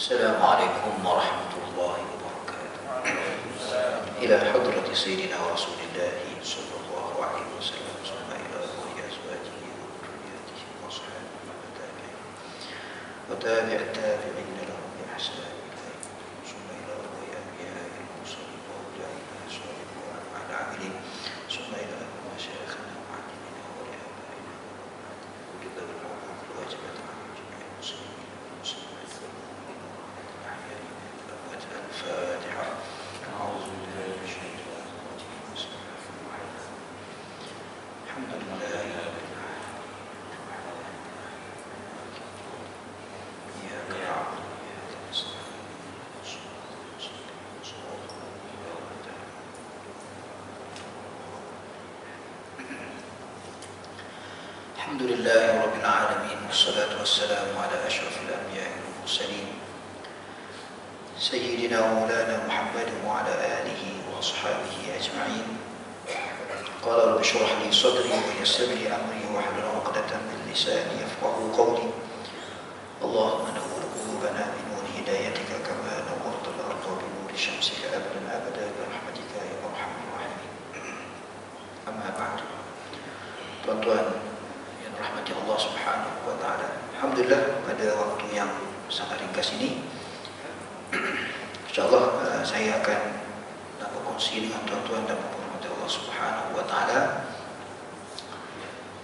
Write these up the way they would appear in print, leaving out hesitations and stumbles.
السلام عليكم ورحمة الله وبركاته. إلى حضرة سيدنا رسول الله صلى الله عليه وسلم ثم إلى روح أزواجه وذرياته وأصحابه وتابع التابعين لهم بإحسان إلى يوم الدين ثم إلى روح أنبياء المرسلين وأولئك الصالحين وأنواع العاملين ثم إلى مشايخنا ومعلمينا ولآبائنا ولذوي الحقوق الواجبة على جميع المسلمين والمسلمات الفاتحة. أعوذ بالله من الشيطان الرجيم. بسم الله الرحمن الرحيم. الحمد لله رب العالمين. إياك نعبد وإياك نستعين. الحمد لله رب العالمين والصلاة والسلام على أشرف الأنبياء والمرسلين سيدنا ومولانا محمد وعلى آله وأصحابه أجمعين. قال رب اشرح لي صدري ويسر لي أمري واحلل عقدة من لساني يفقهوا قولي. اللهم نور قلوبنا بنور هدايتك كما نورت الأرض بنور شمسك أبدا أبدا برحمتك يا أرحم الراحمين. أما بعد. Tuan-tuan yang rahmati Allah Subhanahu wa taala. Alhamdulillah pada waktu yang sangat ringkas ini InsyaAllah saya akan nak berkongsi dengan tuan-tuan dan puan-puan Allah Subhanahu wa taala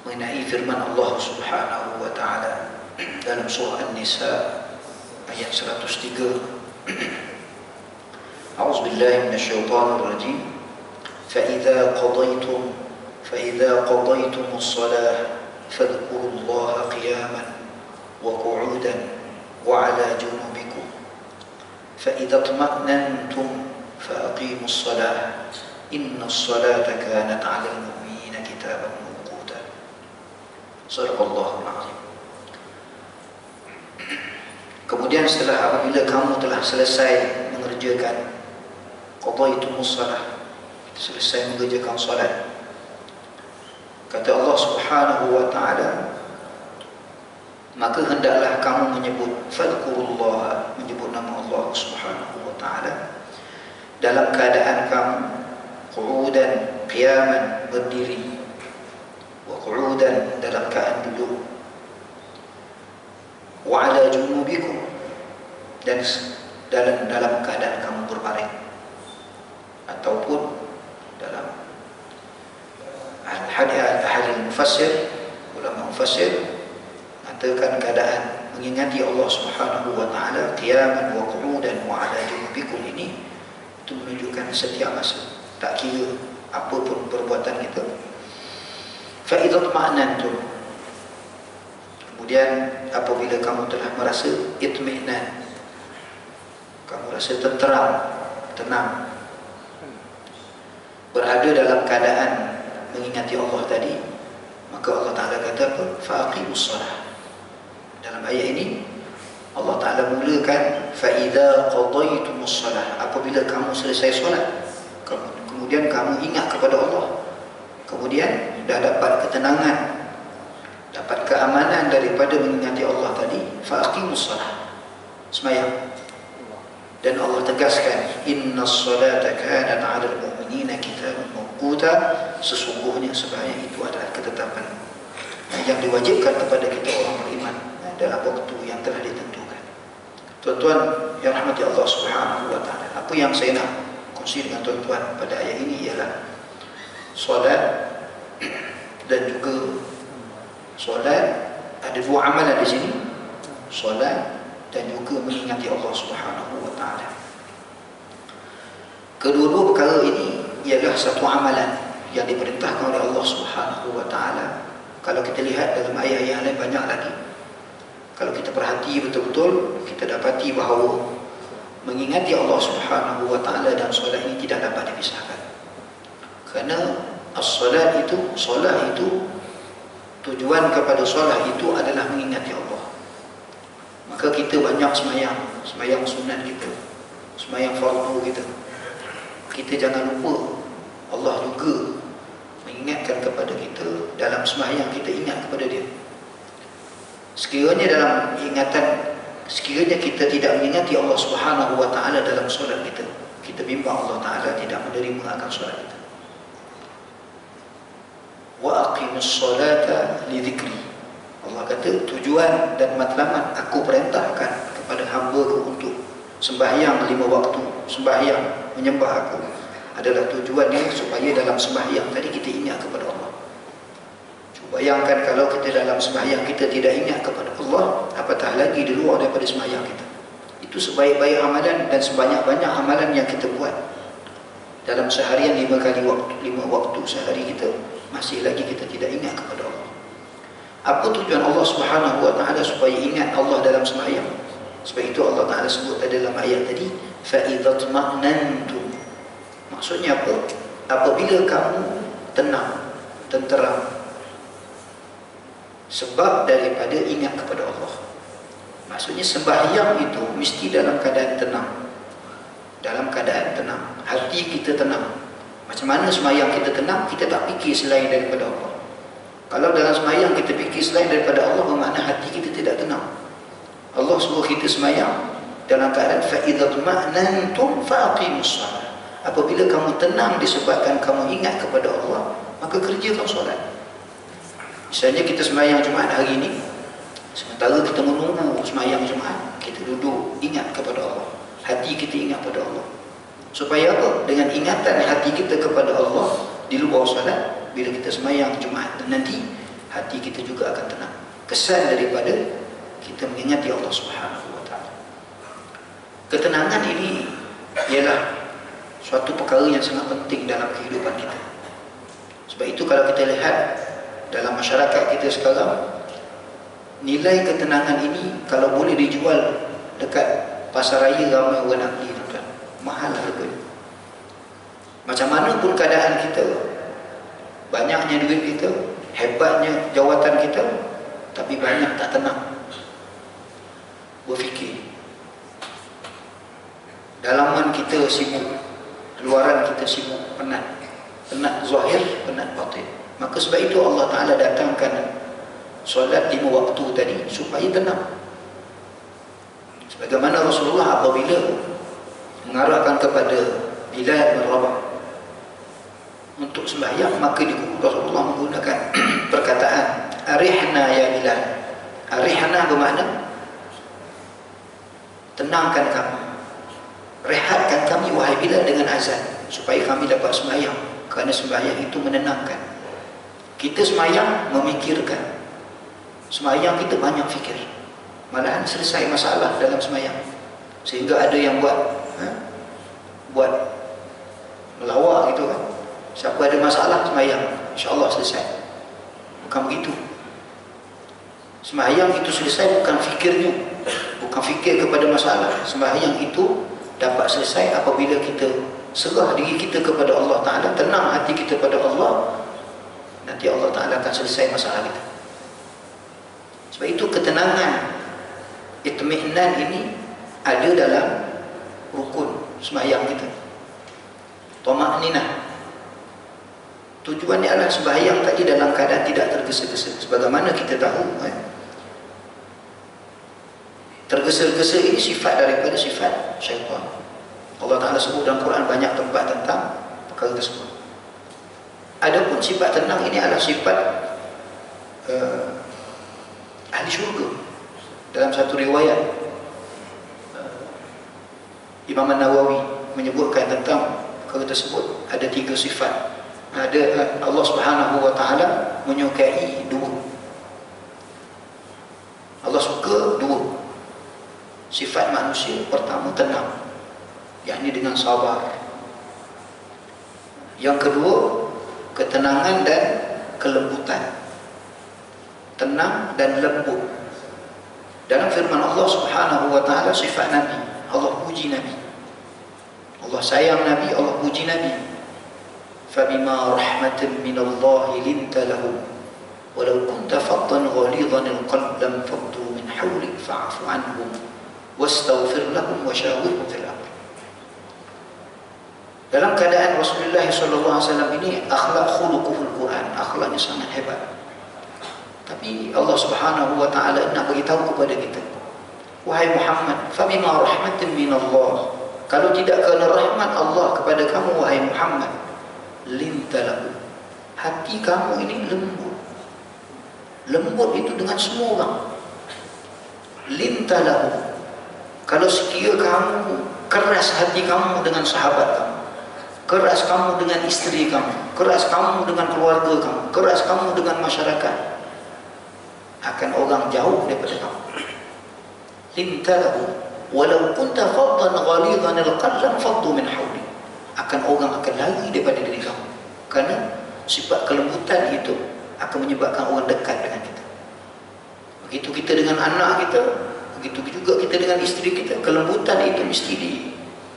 mengenai firman Allah Subhanahu wa taala dalam surah An-Nisa ayat 103. A'udzubillahi minasyaitonir rajim. فإذا قضيتم الصلاة فاذكروا الله قياما وقعودا وعلى جنوبكم فإذا اطمأننتم فأقيموا الصلاة إن الصلاة كانت على المؤمنين كتابا موقوتا. صدق الله العظيم. Kemudian setelah apabila kamu telah selesai mengerjakan qadaytumus salah, selesai mengerjakan salat, kata Allah Subhanahu wa taala, maka hendaklah kamu menyebut fadhkurullah, menyebut nama Allah Subhanahu wa taala dalam keadaan kamu qu'udan, qiyaman, berdiri, wa qu'udan, dalam keadaan duduk, wa ala junubikum, dan dalam keadaan kamu berbaring, ataupun dalam ahli mufassir, ulama mufassir mengatakan keadaan mengingati Allah Subhanahu wa taala qiyaman wa qu'udan wa ala junubikum ini itu menunjukkan setiap masa, tak kira apa pun perbuatan kita. Fa idza tma'nantum, kemudian apabila kamu telah merasa itminan, kamu rasa tenteram, tenang, berada dalam keadaan mengingati Allah tadi, maka Allah Ta'ala kata apa? Faqimus salah. Dalam ayat ini Allah Ta'ala mulakan فَإِذَا قَضَيْتُمُ الصَّلَاةِ, apabila kamu selesai solat, kemudian kamu ingat kepada Allah, kemudian dah dapat ketenangan, dapat keamanan daripada mengingati Allah tadi, faqimus salah, sembahyang. Dan Allah tegaskan inna as-salata kanat 'alal mu'minina kitaban mawquta, sesungguhnya sembahyang itu adalah ketetapan yang diwajibkan kepada kita orang beriman dalam waktu yang telah ditentukan. Tuan-tuan yang rahmati Allah Subhanahu wa taala, apa yang saya nak kongsi dengan tuan-tuan pada ayat ini ialah solat, dan juga solat ada dua amalan di sini, solat dan juga mengingati Allah Subhanahu wa taala. Kedua-dua perkara ini ialah satu amalan yang diperintahkan oleh Allah Subhanahu wa taala. Kalau kita lihat dalam ayat yang lain banyak lagi, kalau kita perhati betul-betul, kita dapati bahawa mengingati Allah Subhanahu wa taala dan solat ini tidak dapat dipisahkan. Kerana as-salat itu, solat itu, tujuan kepada solat itu adalah mengingati Allah. Maka kita banyak sembahyang sunat kita, sembahyang fardu kita. Kita jangan lupa Allah juga mengingatkan kepada kita dalam sembahyang, kita ingat kepada Dia. Sekiranya dalam ingatan sekiranya kita tidak mengingati Allah Subhanahu wa taala dalam solat kita, kita bimbang Allah taala tidak menerima akan solat kita. Wa aqimus solata li dzikri. Allah kata tujuan dan matlamat aku perintahkan kepada hamba-Ku untuk sembahyang 5 waktu, sembahyang menyembah aku, adalah tujuannya supaya dalam sembahyang tadi kita ingat kepada Allah. Cuba bayangkan kalau kita dalam sembahyang kita tidak ingat kepada Allah, apatah lagi di luar daripada sembahyang kita. Itu sebaik-baik amalan dan sebanyak-banyak amalan yang kita buat dalam seharian 5 waktu sehari kita, masih lagi kita tidak ingat kepada Allah. Apa tujuan Allah Subhanahu wa taala supaya ingat Allah dalam sembahyang? Sebab itu Allah Taala sebut dalam ayat tadi, fa idza tma'nantum. Maksudnya apa? Apabila kamu tenang, tenteram, sebab daripada ingat kepada Allah. Maksudnya sembahyang itu mesti dalam keadaan tenang. Dalam keadaan tenang, hati kita tenang. Macam mana sembahyang kita tenang? Kita tak fikir selain daripada Allah. Kalau dalam sembahyang kita fikir selain daripada Allah, bermakna hati kita tidak tenang. Allah suruh kita sembahyang dalam keadaan fa idza tma'nantum faqimus shalah. Apabila kamu tenang disebabkan kamu ingat kepada Allah, maka kerjakan solat. Misalnya kita sembahyang Jumaat hari ini, sementara kita menunggu sembahyang Jumaat, kita duduk ingat kepada Allah, hati kita ingat kepada Allah. Supaya apa? Dengan ingatan hati kita kepada Allah di luar solat, bila kita sembahyang Jumaat nanti, hati kita juga akan tenang. Kesan daripada kita mengingati Allah Subhanahu wa taala. Ketenangan ini ialah suatu perkara yang sangat penting dalam kehidupan kita. Sebab itu kalau kita lihat dalam masyarakat kita sekarang, nilai ketenangan ini kalau boleh dijual dekat pasar raya, ramai orang nak beli, tuan-tuan. Mahal harganya. Macam mana pun keadaan kita, banyaknya duit kita, hebatnya jawatan kita, tapi banyak tak tenang berfikir. Dalaman kita sibuk, luaran kita sibuk, penat zahir, penat batin. Maka sebab itu Allah Ta'ala datangkan solat 5 waktu tadi supaya tenang. Sebagaimana Rasulullah apabila mengarahkan kepada Bilal bin Rabah untuk sembahyang, maka Rasulullah menggunakan perkataan arihna ya Bilal. Arihna bermakna tenangkan kami, rehatkan kami wahai Bilal dengan azan, supaya kami dapat sembahyang. Kerana sembahyang itu menenangkan. Kita sembahyang memikirkan, sembahyang kita banyak fikir, malahan selesai masalah dalam sembahyang. Sehingga ada yang buat melawak gitu kan, siapa ada masalah sembahyang insyaAllah selesai. Bukan begitu. Sembahyang itu selesai bukan fikirnya, bukan fikir kepada masalah. Sembahyang itu dapat selesai apabila kita serah diri kita kepada Allah Ta'ala, tenang hati kita pada Allah, nanti Allah Ta'ala akan selesai masalah kita. Sebab itu ketenangan, itmi'nan ini ada dalam rukun sembahyang kita. Tama'ninah, tujuannya adalah sembahyang tadi dalam keadaan tidak tergesa-gesa. Sebagaimana kita tahu, tergesa-gesa ini sifat daripada sifat syaitan. Allah Ta'ala sebut dalam Quran banyak tempat tentang perkara tersebut. Adapun sifat tenang ini adalah sifat ahli syurga. Dalam satu riwayat, Imam An-Nawawi menyebutkan tentang perkara tersebut ada 3 sifat. Ada Allah Subhanahu wa taala menyukai 2. Allah suka 2 sifat manusia. Pertama tenang, yakni dengan sabar. Yang kedua ketenangan dan kelembutan, tenang dan lembut. Dalam firman Allah Subhanahu wa taala sifat Nabi, Allah puji Nabi, Allah sayang Nabi, Allah puji Nabi. Fabima rahmatin minallahi linta lahum walau kunta faddan ghalidhan alqalb lam faddu min hawlik fa'fu anhum wastaghfir lahum washawirhum fil amr. Dalam keadaan Rasulullah SAW ini akhlak khuluquhul Quran, akhlaknya sangat hebat. Tapi Allah Subhanahu wa taala nak beritahu kepada kita, wahai Muhammad, fabima rahmatin minallah, kalau tidak kerana rahmat Allah kepada kamu wahai Muhammad, lintalahu, hati kamu ini lembut. Lembut itu dengan semua orang. Lintalahu, kalau sekira kamu keras hati kamu dengan sahabat kamu, keras kamu dengan isteri kamu, keras kamu dengan keluarga kamu, keras kamu dengan masyarakat, akan orang jauh daripada kamu. Lintalahu, walau kunta faddan ghalidhan al-qalb lam faddu min hawli, orang akan lari daripada diri kamu, kerana sifat kelembutan itu akan menyebabkan orang dekat dengan kita. Begitu kita dengan anak kita, begitu juga kita dengan isteri kita. Kelembutan itu mesti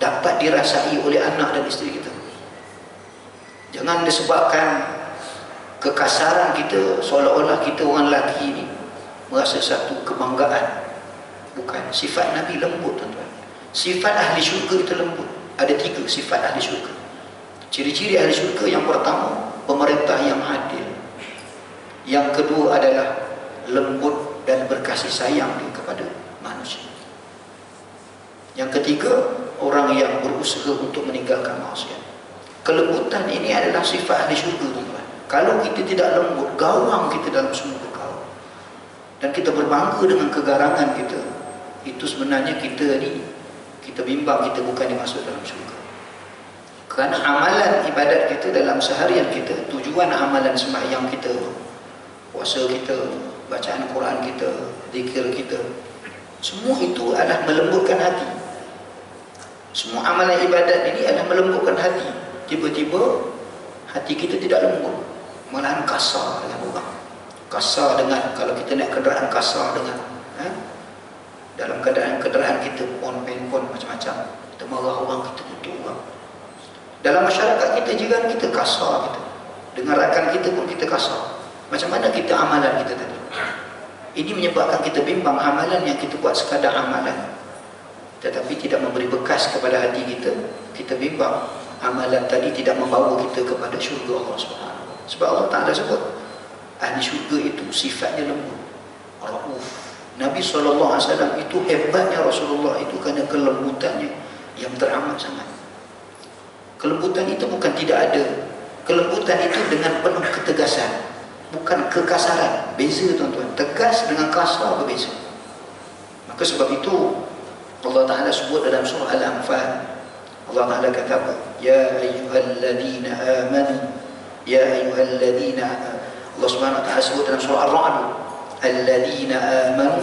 dapat dirasai oleh anak dan isteri kita. Jangan disebabkan kekasaran kita, seolah-olah kita orang lelaki ini merasa satu kebanggaan. Bukan. Sifat Nabi lembut, tuan-tuan. Sifat ahli syurga itu lembut. Ada 3 sifat ahli syurga. Ciri-ciri ahli syurga, yang pertama, pemerintah yang adil. Yang kedua adalah lembut dan berkasih sayang kepada manusia. Yang ketiga, orang yang berusaha untuk meninggalkan maksiat. Kelembutan ini adalah sifat ahli syurga, tuan-tuan. Kalau kita tidak lembut, gawang kita dalam semua perkara, dan kita berbangga dengan kegarangan kita, itu sebenarnya kita bimbang kita bukan dimasuk dalam syurga. Kerana amalan ibadat kita dalam seharian kita, tujuan amalan sembahyang kita, puasa kita, bacaan Quran kita, zikir kita, semua itu adalah melembutkan hati. Semua amalan ibadat ini adalah melembutkan hati. Tiba-tiba hati kita tidak lembut, malahan kasar dengan orang. Kasar dengan, kalau kita naik kenderaan, kasar dengan dalam keadaan kenderaan kita handphone macam-macam, kita marah orang, kita kutuk orang. Dalam masyarakat kita, jiran kita, kasar kita. Dengan rakan kita pun kita kasar. Macam mana kita amalan kita tadi? Ini menyebabkan kita bimbang amalan yang kita buat sekadar amalan, tetapi tidak memberi bekas kepada hati kita. Kita bimbang amalan tadi tidak membawa kita kepada syurga Allah Subhanahu. Sebab Allah Ta'ala sebut ahli syurga itu sifatnya lembut, rauf. Nabi SAW itu hebatnya Rasulullah itu kerana kelembutannya yang teramat sangat. Kelembutan itu bukan tidak ada. Kelembutan itu dengan penuh ketegasan, bukan kekasaran. Beza, tuan-tuan. Tegas dengan kasar berbeza. Maka sebab itu Allah Ta'ala sebut dalam surah Al-Anfal, Allah Ta'ala kata apa? Ya ayyuhalladzina amanu, ya ayyuhalladzina, Allah Subhanahu wa ta'ala sebut dalam surah Ar-Ra'd, alladzina amanu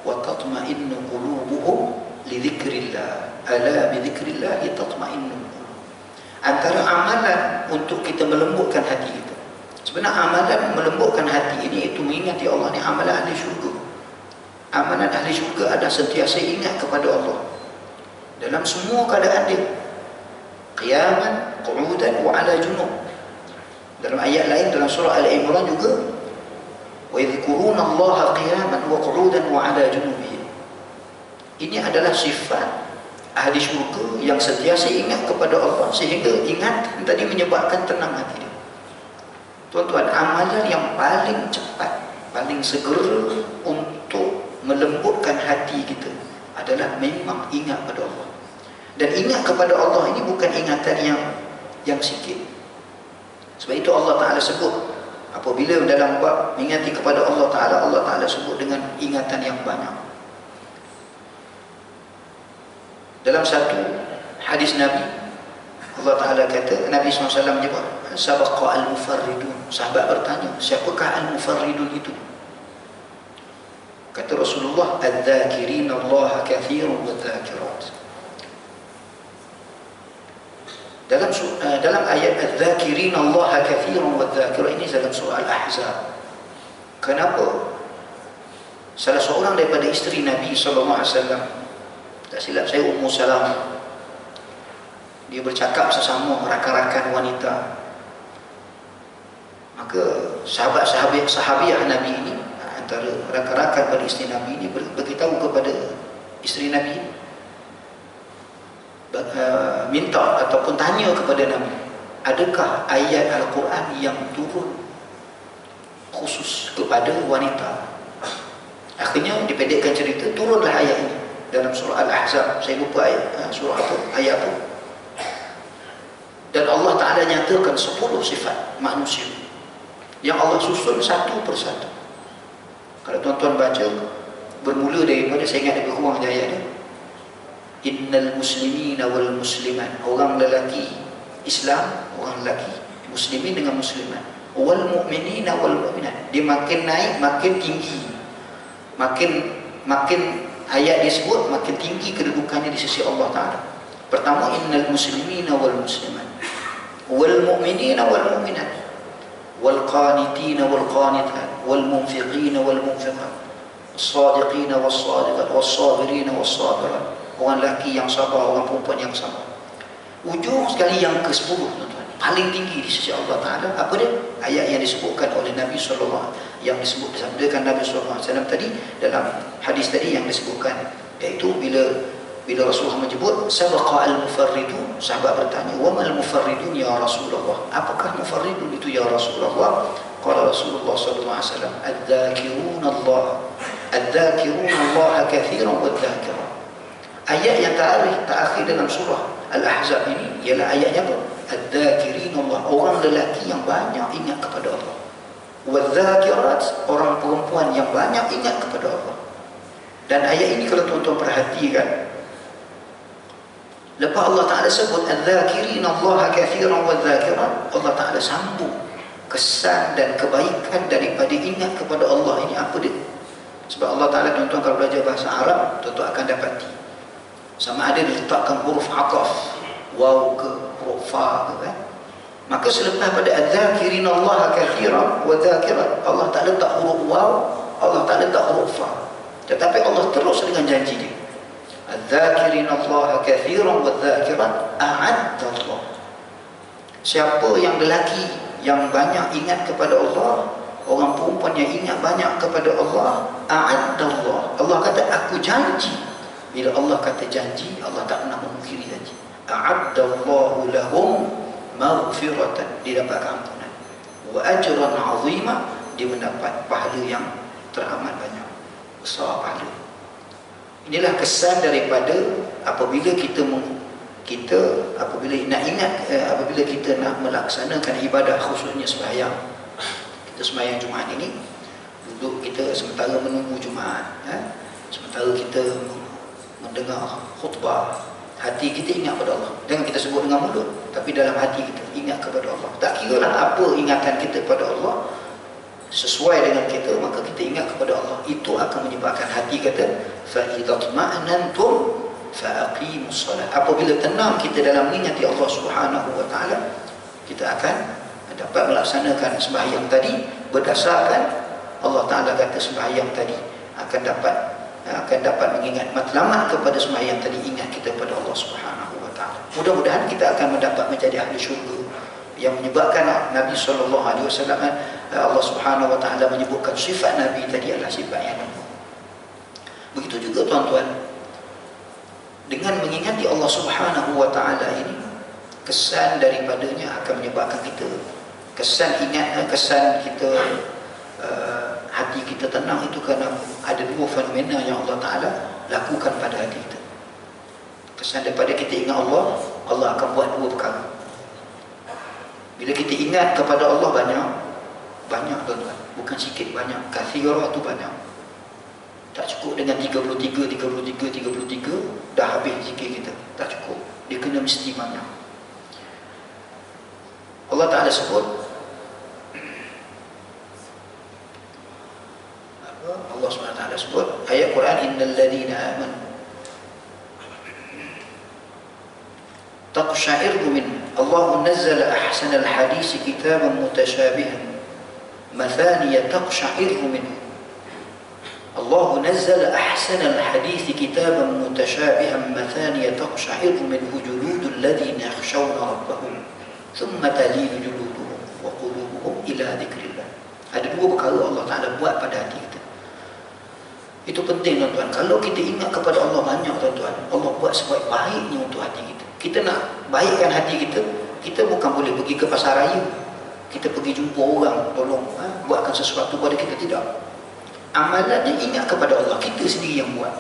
wa tatma'innu qulubuhum li dzikrillah, ala bi dzikrillah tatma'innu qulub. Antara amalan untuk kita melembutkan hati kita, sebenarnya amalan melembutkan hati ini, itu mengingati Allah, ni amalan ahli syurga. Amalan ahli syurga adalah sentiasa ingat kepada Allah dalam semua keadaan dia, qiyaman, qu'udan wa ala junub. Dalam ayat lain dalam surah Al-Imran juga, wa yadhkuruna Allah qiyaman wa qu'udan wa ala junubihim. Ini adalah sifat ahli syurga yang sentiasa ingat kepada Allah, sehingga ingatan tadi menyebabkan tenang hati dia. Tuan-tuan, amalan yang paling cepat, paling segera untuk melembutkan hati kita adalah memang ingat pada Allah. Dan ingat kepada Allah ini bukan ingatan yang sikit. Sebab itu Allah Ta'ala sebut, apabila dalam bab mengingati kepada Allah Ta'ala, Allah Ta'ala sebut dengan ingatan yang banyak. Dalam satu hadis Nabi, Allah Ta'ala kata, Nabi SAW menyebut, sabaqa al-mufarridun. Sahabat bertanya, siapakah al-mufarridun itu? Kata Rasulullah, adz-dzakirin Allah katsiran wa dzakirat. Dalam ayat adz-dzakirin Allah katsiran wa dzakirat ini dalam surah Al-Ahzab. Kenapa? Salah seorang daripada isteri Nabi SAW, tak silap saya Ummu Salamah, dia bercakap sesama rakan-rakan wanita. Maka sahabiah Nabi ini, antara rakan-rakan pada isteri Nabi ini, beritahu kepada isteri Nabi, minta ataupun tanya kepada Nabi, adakah ayat Al-Quran yang turun khusus kepada wanita? Akhirnya dipendekkan cerita, turunlah ayat ini dalam surah Al-Ahzab. Saya lupa surah apa, ayat apa. Dan Allah Ta'ala nyatakan 10 sifat manusia yang Allah susun satu persatu. Kalau tuan-tuan baca, bermula daripada, saya ingat lebih kurang ayat dia, innal muslimina wal muslimat, orang lelaki Islam, orang lelaki muslimin dengan muslimat, wal mu'minina wal mu'minat. Dia makin naik, makin tinggi, makin ayat disebut makin tinggi kedudukannya di sisi Allah Ta'ala. Pertama, innal muslimina wal muslimat wal mu'minina wal mu'minat wal qanitina wal qanitat wal munfiqina wal munfiqat as-sadiqina was sadiqat was sabirina was sabirat. Orang lelaki yang sabar, orang perempuan yang sabar. Ujung sekali yang ke-10, tuan-tuan, paling tinggi di sisi Allah Ta'ala. Apa dia? Ayat yang disebutkan oleh Nabi SAW, yang disabdakan Nabi SAW tadi, dalam hadis tadi yang disebutkan, iaitu bila Rasulullah menyebut sabaqa al-mufarridun, sahabat bertanya, wa mal mufarridun ya Rasulullah, apakah mufarridun itu ya Rasulullah? Qala Rasulullah SAW, adzakiruna Allah kathiran wa dzakira. Ayat yang terakhir dalam surah Al-Ahzab ini ialah ayatnya apa? Adz-dzakirin Allah, orang lelaki yang banyak ingat kepada Allah. Wadz-dzakirat, orang perempuan yang banyak ingat kepada Allah. Dan ayat ini kalau tuan-tuan perhatikan, lepas Allah Ta'ala sebut adz-dzakirin Allah katsiran wadz-dzakirat, Allah Ta'ala sambung kesan dan kebaikan daripada ingat kepada Allah ini. Apa dia? Sebab Allah Ta'ala, tuan-tuan kalau belajar bahasa Arab, tuan-tuan akan dapati sama ada diletakkan huruf ataf, waw ke huruf fa ke, kan? Maka selepas pada adz-dzakirin Allah katsiran wa dzakirat, Allah tak letak huruf waw, Allah tak letak huruf fa, tetapi Allah terus dengan janji dia, adz-dzakirin Allah katsiran wa dzakirat a'adda Allah. Siapa yang lelaki yang banyak ingat kepada Allah, orang perempuan yang ingat banyak kepada Allah, a'adda Allah, Allah kata aku janji. Bila Allah kata janji, Allah tak pernah memungkiri janji. A'addallahu lahum maghfiratan, dia dapat keampunan, wa ajran 'azima, dia mendapat pahala yang teramat banyak, besar pahala. Inilah kesan daripada apabila apabila kita nak melaksanakan ibadah, khususnya sembahyang. Kita sembahyang Jumaat ini, duduk kita sementara menunggu Jumaat, sementara kita mendengar khutbah, hati kita ingat kepada Allah. Jangan kita sebut dengan mulut, tapi dalam hati kita ingat kepada Allah. Tak kira lah apa ingatan kita kepada Allah, sesuai dengan kita, maka kita ingat kepada Allah. Itu akan menyebabkan hati kata, فَإِذَا اطْمَأْنَنْتُمْ فَأَقِيمُوا الصَّلَاةَ. Apabila tenang kita dalam mengingati Allah Subhanahu wa Ta'ala, kita akan dapat melaksanakan sembahyang tadi berdasarkan Allah Ta'ala kata sembahyang tadi akan dapat mengingat matlamat kepada sembahyang tadi, ingat kita kepada Allah Subhanahu wa Ta'ala. Mudah-mudahan kita akan mendapat menjadi ahli syurga, yang menyebabkan Nabi SAW, Allah Subhanahu wa Ta'ala menyebutkan sifat Nabi tadi adalah sifat yang lembut. Begitu juga tuan-tuan, dengan mengingati Allah Subhanahu wa Ta'ala ini, kesan daripadanya akan menyebabkan kita kesan kita hati kita tenang. Itu kerana ada dua fenomena yang Allah Ta'ala lakukan pada hati kita. Kesan daripada kita ingat Allah, Allah akan buat dua perkara. Bila kita ingat kepada Allah banyak tuan-tuan, bukan sikit, banyak, kathirah tu banyak. Tak cukup dengan 33 dah habis zikir kita, tak cukup, dia kena mesti banyak. Allah Ta'ala sebut, Allah SWT sebut ayat Quran, innal ladina amanu taqsha'irru min Allah nazzala ahsanal hadisi kitaban mutashabihan mathaniya taqsha'irru minhu. Allah nazzala ahsanal hadisi kitaban mutashabihan mathaniya taqsha'irru minhu juludul ladina yakhshawna rabbahum thumma talinu juluduhum wa qulubuhum ila dzikrillah. Ada dua perkara Allah Ta'ala buat pada hati kita. Itu penting tuan-tuan. Kalau kita ingat kepada Allah banyak tuan-tuan, Allah buat sebaik-baiknya untuk hati kita. Kita nak baikkan hati kita, kita bukan boleh pergi ke pasar raya, kita pergi jumpa orang tolong buatkan sesuatu pada kita, tidak. Amalannya ingat kepada Allah, kita sendiri yang buat.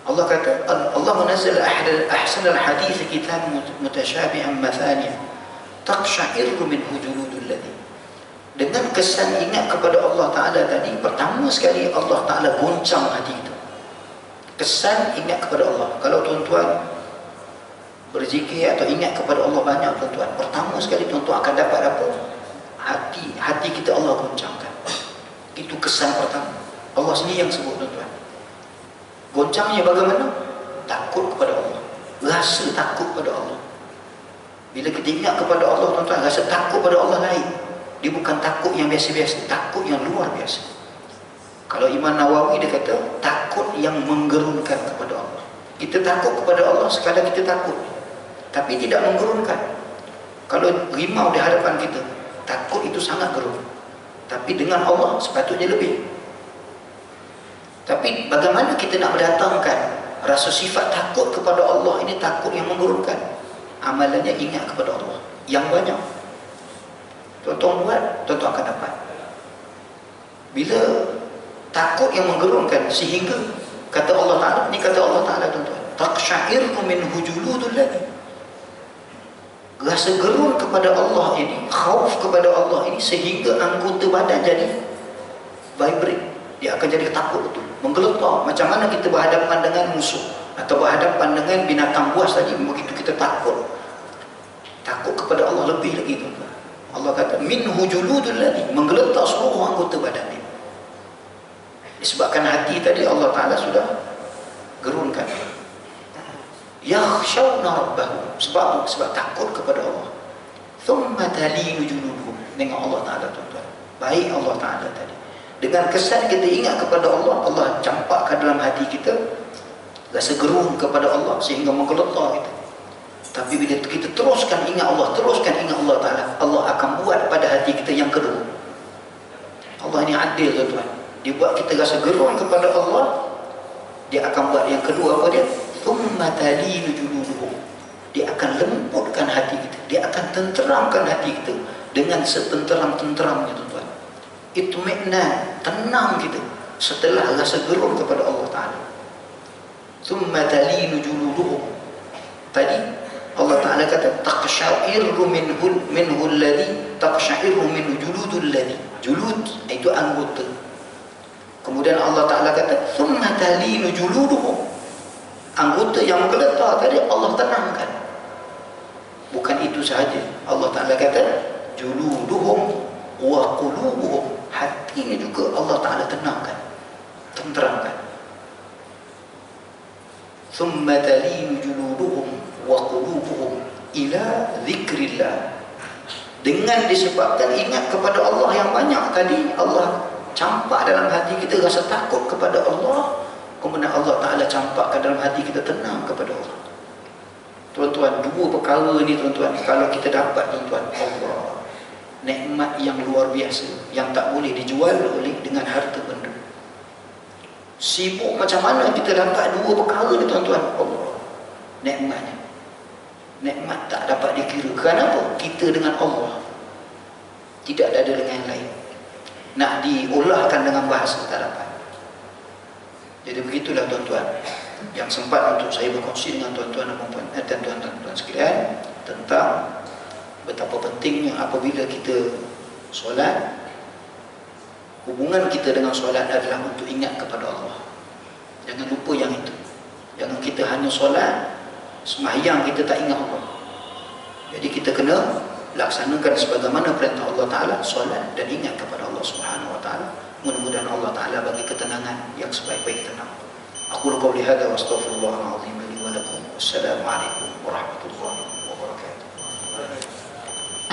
Allah kata, Allah menazzal ahsanal hadis kitab mutasyabihan mathaniya taqsha'irru minhu juludul ladzi. Dengan kesan ingat kepada Allah Ta'ala tadi, pertama sekali Allah Ta'ala goncang hati kita. Kesan ingat kepada Allah. Kalau tuan-tuan berzikir atau ingat kepada Allah banyak, tuan-tuan, pertama sekali tuan-tuan akan dapat apa? Hati kita Allah goncangkan. Itu kesan pertama. Allah sendiri yang sebut, tuan-tuan. Goncangnya bagaimana? Takut kepada Allah, rasa takut kepada Allah. Bila kita ingat kepada Allah, tuan-tuan, rasa takut kepada Allah lain. Dia bukan takut yang biasa-biasa, takut yang luar biasa. Kalau Imam Nawawi dia kata, takut yang menggerunkan kepada Allah. Kita takut kepada Allah sekadar kita takut, tapi tidak menggerunkan. Kalau rimau di hadapan kita, takut itu sangat gerun. Tapi dengan Allah sepatutnya lebih. Tapi bagaimana kita nak mendatangkan rasa sifat takut kepada Allah ini, takut yang menggerunkan? Amalannya ingat kepada Allah yang banyak. Tuan-tuan buat, tuan-tuan akan dapat. Bila takut yang menggerunkan, sehingga kata Allah Ta'ala, ni kata Allah Ta'ala, tuan-tuan, taqsha'irru minhu juludul ladzi. Rasa gerun kepada Allah ini, khauf kepada Allah ini, sehingga anggota badan jadi vibrate. Dia akan jadi takut betul, menggeletar. Macam mana kita berhadapan dengan musuh atau berhadapan dengan binatang buas tadi, begitu kita takut. Takut kepada Allah lebih lagi, tuan-tuan. Allah kata minhu juludul ladzi, menggeletar seluruh anggota badan dia. Disebabkan hati tadi Allah Ta'ala sudah gerunkan. Yakhshawna rabbahum, sebab takut kepada Allah. Thumma talinu juluduhum, dengan Allah Ta'ala, tuan-tuan. Baik Allah Ta'ala tadi, dengan kesan kita ingat kepada Allah, Allah campakkan dalam hati kita rasa gerun kepada Allah sehingga menggeletar kita. Tapi bila kita teruskan ingat Allah, teruskan ingat Allah Ta'ala, Allah akan buat pada hati kita yang kedua. Allah ini adil, tuan-tuan. Dia buat kita rasa gerun kepada Allah, dia akan buat yang kedua apa dia? Thumma talinu juluduhum. Dia akan lembutkan hati kita, dia akan tenteramkan hati kita dengan setenteram-tenteramnya, tuan-tuan. Itmi'nan, tenang kita setelah rasa gerun kepada Allah Ta'ala. Thumma talinu juluduhum. Tadi Allah Ta'ala kata taqsha'irru minhu alladhi taqsha'irru minhu juludul ladzi. Julud itu anggota. Kemudian Allah Ta'ala kata thumma talinu juluduhum. Anggota yang menggeletar tadi Allah tenangkan. Bukan itu sahaja, Allah Ta'ala kata juluduhum wa qulubuhum, hatinya juga Allah Ta'ala tenangkan, tenteramkan. Thumma talinu juluduhum wa qulubuhum ila zikrillah. Dengan disebabkan ingat kepada Allah yang banyak tadi, Allah campak dalam hati kita rasa takut kepada Allah. Kemudian Allah Ta'ala campakkan dalam hati kita tenang kepada Allah. Tuan-tuan, dua perkara ni, tuan-tuan, kalau kita dapat, tuan-tuan, Allah, nikmat yang luar biasa, yang tak boleh dijual oleh dengan harta benda. Sibuk macam mana kita dapat dua perkara ni, tuan-tuan, Allah, nikmatnya. Nikmat tak dapat dikira. Kenapa? Kita dengan Allah, tidak ada dengan yang lain. Nak diolahkan dengan bahasa tak dapat. Jadi begitulah, tuan-tuan, yang sempat untuk saya berkongsi dengan tuan-tuan dan tuan-tuan sekalian tentang betapa pentingnya apabila kita solat, hubungan kita dengan solat adalah untuk ingat kepada Allah. Jangan lupa yang itu. Jangan kita hanya solat, sembahyang kita tak ingat Allah. Jadi kita kena laksanakan sebagaimana perintah Allah Ta'ala, solat dan ingat kepada Allah Subhanahu Wa Ta'ala. Mudah-mudahan Allah Ta'ala bagi ketenangan yang sebaik-baik tenang. Aku qawli hadza wa astaghfirullahal azim li wa lakum. Wassalamualaikum warahmatullahi wabarakatuh.